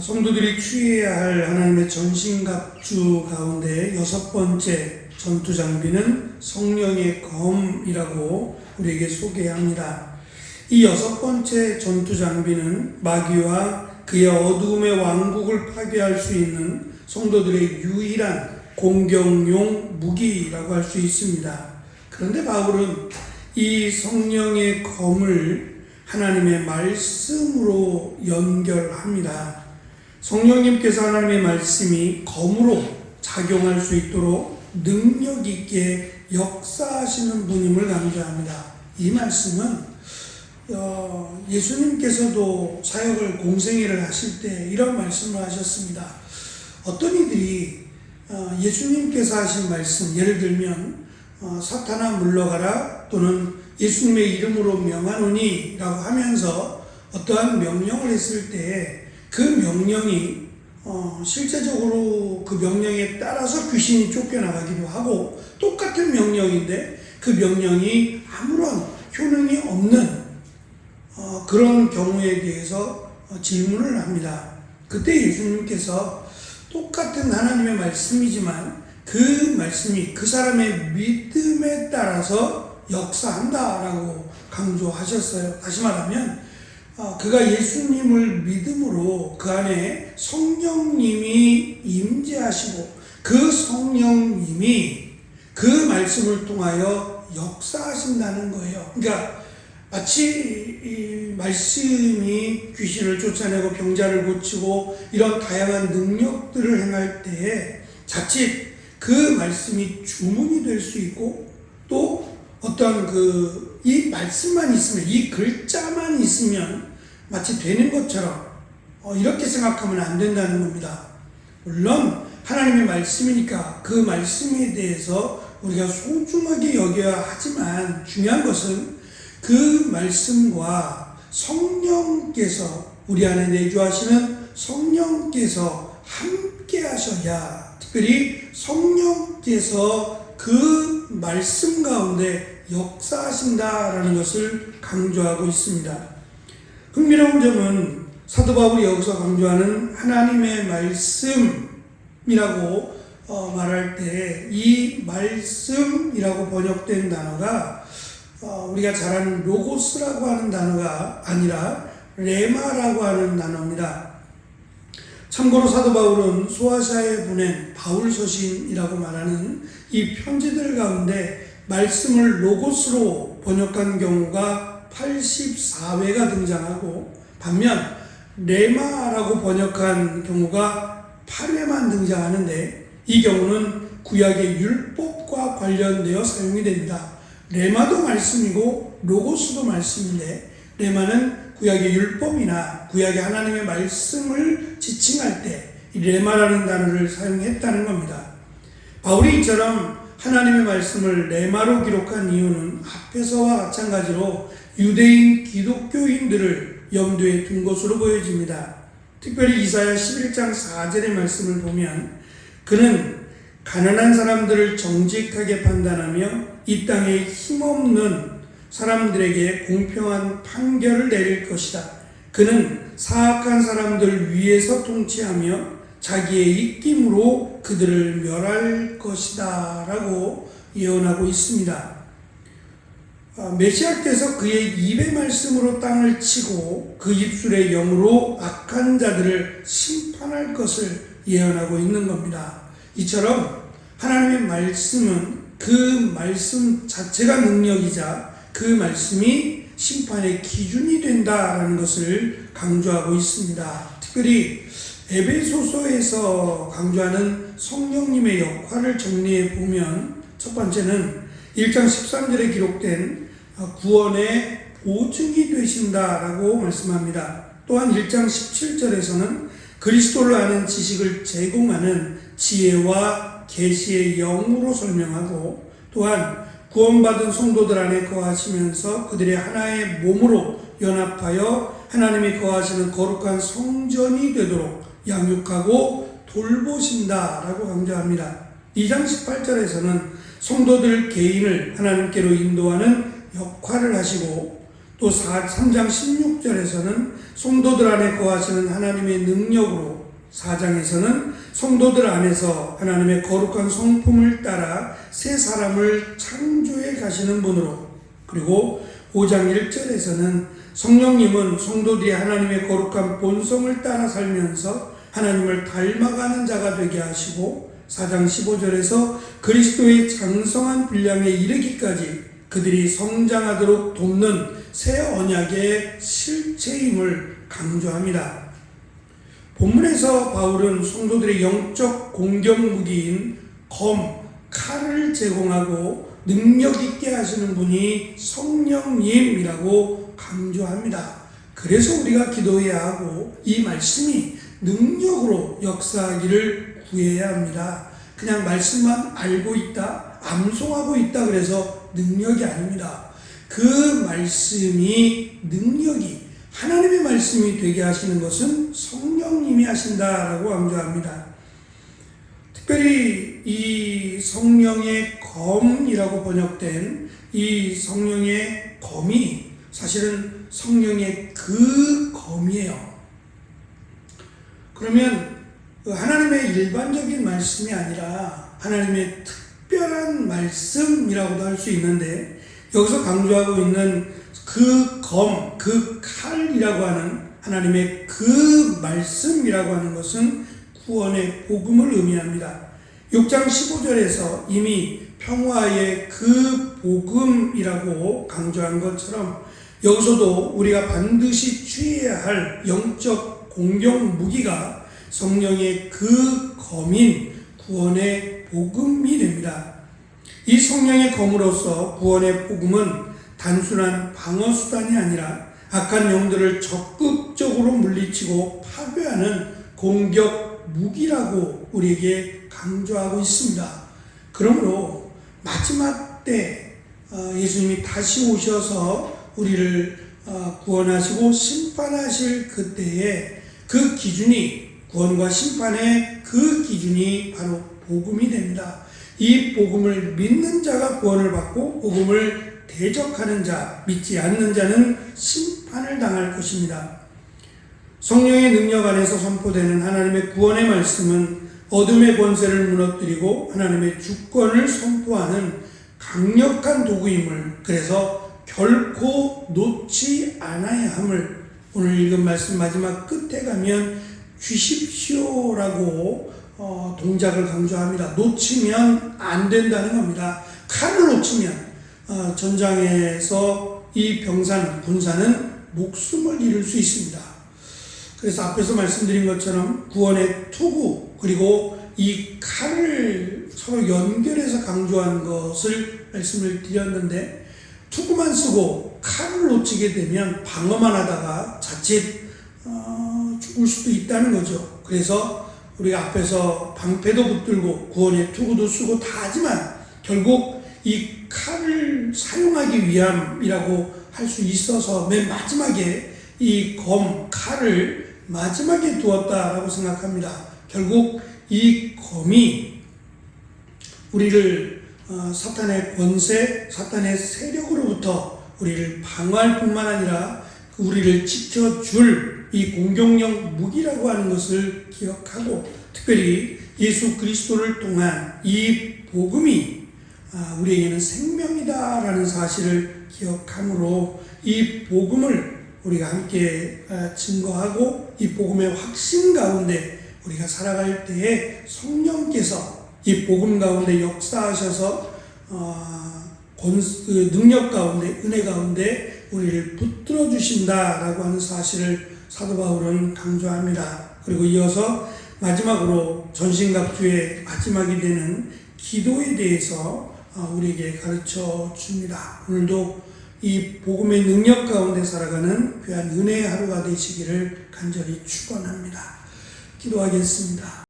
성도들이 취해야 할 하나님의 전신갑주 가운데 여섯 번째 전투 장비는 성령의 검이라고 우리에게 소개합니다. 이 여섯 번째 전투 장비는 마귀와 그의 어두움의 왕국을 파괴할 수 있는 성도들의 유일한 공격용 무기라고 할 수 있습니다. 그런데 바울은 이 성령의 검을 하나님의 말씀으로 연결합니다. 성령님께서 하나님의 말씀이 검으로 작용할 수 있도록 능력 있게 역사하시는 분임을 강조합니다. 이 말씀은 예수님께서도 사역을 공생애를 하실 때 이런 말씀을 하셨습니다. 어떤 이들이 예수님께서 하신 말씀, 예를 들면 사탄아 물러가라 또는 예수님의 이름으로 명하노니 라고 하면서 어떠한 명령을 했을 때 그 명령이 실제적으로 그 명령에 따라서 귀신이 쫓겨나가기도 하고, 똑같은 명령인데 그 명령이 아무런 효능이 없는 그런 경우에 대해서 질문을 합니다. 그때 예수님께서 똑같은 하나님의 말씀이지만 그 말씀이 그 사람의 믿음에 따라서 역사한다라고 강조하셨어요. 다시 말하면 그가 예수님을 믿음으로 그 안에 성령님이 임재하시고 그 성령님이 그 말씀을 통하여 역사하신다는 거예요. 그러니까 마치 이 말씀이 귀신을 쫓아내고 병자를 고치고 이런 다양한 능력들을 행할 때에 자칫 그 말씀이 주문이 될 수 있고, 또 어떤 이 말씀만 있으면, 이 글자만 있으면 마치 되는 것처럼 이렇게 생각하면 안 된다는 겁니다. 물론 하나님의 말씀이니까 그 말씀에 대해서 우리가 소중하게 여겨야 하지만, 중요한 것은 그 말씀과 성령께서, 우리 안에 내주하시는 성령께서 함께 하셔야, 특별히 성령께서 그 말씀 가운데 역사하신다라는 것을 강조하고 있습니다. 흥미로운 점은 사도 바울이 여기서 강조하는 하나님의 말씀이라고 말할 때 이 말씀이라고 번역된 단어가 우리가 잘 아는 로고스라고 하는 단어가 아니라 레마라고 하는 단어입니다. 참고로 사도 바울은 소아시아에 보낸 바울 서신이라고 말하는 이 편지들 가운데 말씀을 로고스로 번역한 경우가 84회가 등장하고, 반면 레마라고 번역한 경우가 8회만 등장하는데, 이 경우는 구약의 율법과 관련되어 사용이 됩니다. 레마도 말씀이고 로고스도 말씀인데, 레마는 구약의 율법이나 구약의 하나님의 말씀을 지칭할 때 이 레마라는 단어를 사용했다는 겁니다. 바울이 이처럼 하나님의 말씀을 레마로 기록한 이유는 앞에서와 마찬가지로 유대인 기독교인들을 염두에 둔 것으로 보여집니다. 특별히 이사야 11장 4절의 말씀을 보면, 그는 가난한 사람들을 정직하게 판단하며 이 땅에 힘없는 사람들에게 공평한 판결을 내릴 것이다. 그는 사악한 사람들 위에서 통치하며 자기의 입김으로 그들을 멸할 것이다 라고 예언하고 있습니다. 메시아께서 그의 입의 말씀으로 땅을 치고 그 입술의 영으로 악한 자들을 심판할 것을 예언하고 있는 겁니다. 이처럼 하나님의 말씀은 그 말씀 자체가 능력이자 그 말씀이 심판의 기준이 된다라는 것을 강조하고 있습니다. 특별히 에베소서에서 강조하는 성령님의 역할을 정리해 보면, 첫 번째는 1장 13절에 기록된 구원의 보증이 되신다라고 말씀합니다. 또한 1장 17절에서는 그리스도를 아는 지식을 제공하는 지혜와 계시의 영으로 설명하고, 또한 구원받은 성도들 안에 거하시면서 그들의 하나의 몸으로 연합하여 하나님이 거하시는 거룩한 성전이 되도록 양육하고 돌보신다라고 강조합니다. 2장 18절에서는 성도들 개인을 하나님께로 인도하는 역할을 하시고, 또 3장 16절에서는 성도들 안에 거하시는 하나님의 능력으로, 4장에서는 성도들 안에서 하나님의 거룩한 성품을 따라 새 사람을 창조해 가시는 분으로, 그리고 5장 1절에서는 성령님은 성도들이 하나님의 거룩한 본성을 따라 살면서 하나님을 닮아가는 자가 되게 하시고, 4장 15절에서 그리스도의 장성한 분량에 이르기까지 그들이 성장하도록 돕는 새 언약의 실체임을 강조합니다. 본문에서 바울은 성도들의 영적 공격 무기인 검, 칼을 제공하고 능력 있게 하시는 분이 성령님이라고 강조합니다. 그래서 우리가 기도해야 하고 이 말씀이 능력으로 역사하기를 구해야 합니다. 그냥 말씀만 알고 있다, 암송하고 있다 그래서 능력이 아닙니다. 그 말씀이 능력이 하나님의 말씀이 되게 하시는 것은 성령님이 하신다라고 강조합니다. 특별히 이 성령의 검이라고 번역된 이 성령의 검이 사실은 성령의 그 검이에요. 그러면 하나님의 일반적인 말씀이 아니라 하나님의 특별한 말씀이라고도 할 수 있는데, 여기서 강조하고 있는 그 검, 그 칼이라고 하는 하나님의 그 말씀이라고 하는 것은 구원의 복음을 의미합니다. 6장 15절에서 이미 평화의 그 복음이라고 강조한 것처럼 여기서도 우리가 반드시 취해야 할 영적 공격 무기가 성령의 그 검인 구원의 복음이 됩니다. 이 성령의 검으로서 구원의 복음은 단순한 방어수단이 아니라 악한 영들을 적극적으로 물리치고 파괴하는 공격 무기라고 우리에게 강조하고 있습니다. 그러므로 마지막 때 예수님이 다시 오셔서 우리를 구원하시고 심판하실 그때에 그 기준이, 구원과 심판의 그 기준이 바로 복음이 됩니다. 이 복음을 믿는 자가 구원을 받고 복음을 대적하는 자, 믿지 않는 자는 심판을 당할 것입니다. 성령의 능력 안에서 선포되는 하나님의 구원의 말씀은 어둠의 권세를 무너뜨리고 하나님의 주권을 선포하는 강력한 도구임을, 그래서 결코 놓지 않아야 함을 오늘 읽은 말씀 마지막 끝에 가면 주십시오라고 동작을 강조합니다. 놓치면 안 된다는 겁니다. 칼을 놓치면 전장에서 이 병사는, 군사는 목숨을 잃을 수 있습니다. 그래서 앞에서 말씀드린 것처럼 구원의 투구, 그리고 이 칼을 서로 연결해서 강조한 것을 말씀을 드렸는데, 투구만 쓰고 칼을 놓치게 되면 방어만 하다가 자칫 죽을 수도 있다는 거죠. 그래서 우리가 앞에서 방패도 붙들고 구원의 투구도 쓰고 다 하지만 결국 이 칼을 사용하기 위함이라고 할 수 있어서 맨 마지막에 이 검, 칼을 마지막에 두었다라고 생각합니다. 결국 이 검이 우리를 사탄의 권세, 사탄의 세력으로부터 우리를 방어할 뿐만 아니라 우리를 지켜줄 이 공격력 무기라고 하는 것을 기억하고, 특별히 예수 그리스도를 통한 이 복음이 우리에게는 생명이다라는 사실을 기억함으로 이 복음을 우리가 함께 증거하고 이 복음의 확신 가운데 우리가 살아갈 때에 성령께서 이 복음 가운데 역사하셔서 능력 가운데, 은혜 가운데 우리를 붙들어 주신다라고 하는 사실을 사도 바울은 강조합니다. 그리고 이어서 마지막으로 전신갑주의 마지막이 되는 기도에 대해서 우리에게 가르쳐 줍니다. 오늘도 이 복음의 능력 가운데 살아가는 귀한 은혜의 하루가 되시기를 간절히 축원합니다. 기도하겠습니다.